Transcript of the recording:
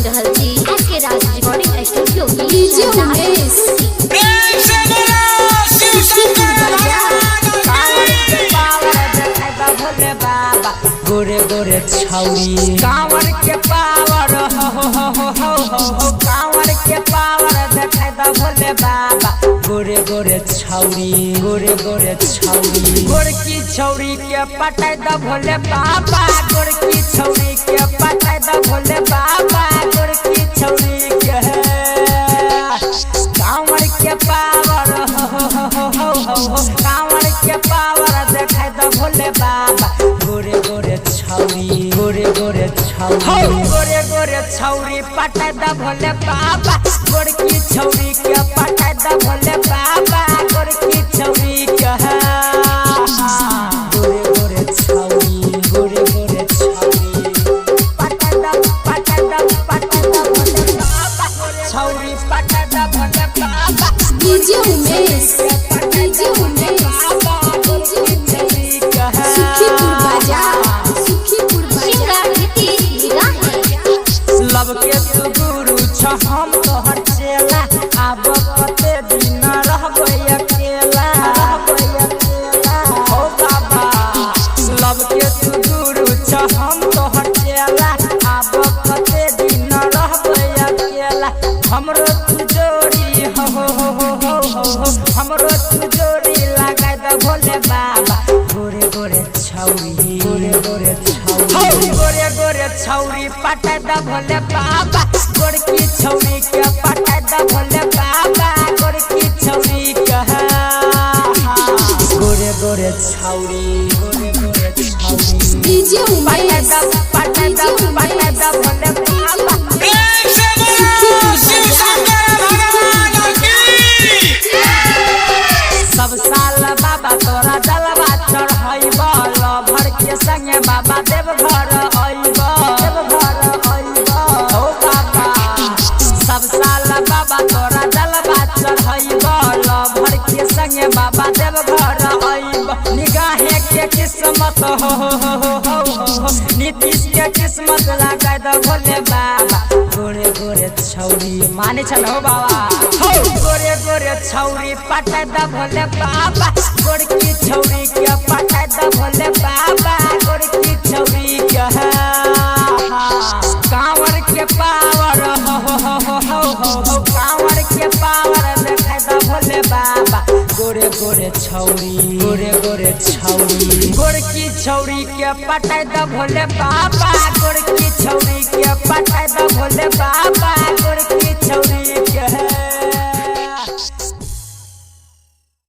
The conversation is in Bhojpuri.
सुन रहल छी एसके राज रिकॉर्डिंग स्टूडियो डीजे उमेश गोरे गोरे छौरी कांवर के पावर हो कांवर के पावर देखाई द भोले बाबा गोरे गोरे छौरी गोरकी छौरी के पटाई द भोले बाबा गोरकी छौरी के पटाई द भोले बाबा गोरकी छौरी के कांवर के पावर हो कांवर के पावर देखाई द भोले बाबा गोरे गोरे छौरी गोरे छौरी पटाई द भोले बाबा गोरकी छौरी के पटाई द भोले बाबा गोरकी छौरी के गोरे छौरी पटाई द भोले बाबा छौरी पटाई द भोले बाबा डीजे उमेश लब के तू गुरु छ हम तोहर चेला आब कते दिन रहबै अकेला हो बाबा लब के तू गुरु छ हम तोहर चेला आब कते दिन रहबै अकेला हमरो तू जोड़ी हो हमरो तू जोड़ी लगाय द भोले बाबा गोरे छौरी गोरे छौरी पटाई द भोले बाबा गोरकी छौरी के पटाई द भोले बाबा गोरकी छौरी के गोरे छौरी डीजे उमेश पटाई द भोले बाबा सब साल बाबा तोरा जलवा चढ़ैब भर के संगे बाबा देव घर अइब हो बाबा सब साल बाबा तोरा जलवा चढ़ैब भर के संगे बाबा देव घर अइब निगाहे के किस्मत हो नीतीश के किस्मत लगाय द भोले बाबा गोरे छौरी माने छल हो बाबा गोरे छौरी पटाई द भोले बाबा गोरकी छौरी के पटाई द भोले बाबा गोरकी छौरी के कांवर के पावर हो कांवर के पावर देखाई द भोले बाबा गोरे छौरी गोरकी छौरी के पटाई द भोले बाबा